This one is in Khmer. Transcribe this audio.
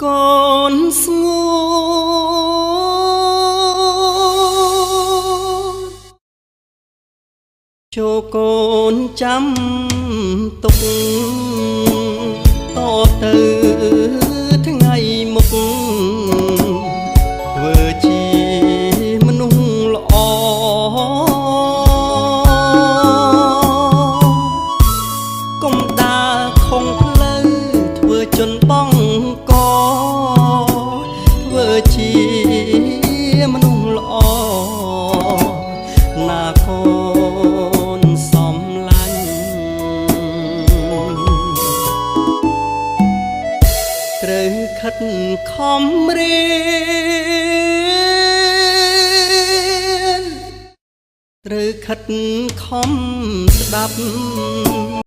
កូនស្ងួនចូលកូនចាំទុកតទៅថ្ងៃមុខធ្វើជាមនុស្សល្អកុំដើរខុងផ្លូវធ្វើជន់បងកធ្វើជាមនុស្សល្អណាកូនសំឡាញ់ត្រូវខិតខំរៀនត្រូវខិតខំស្ដាប់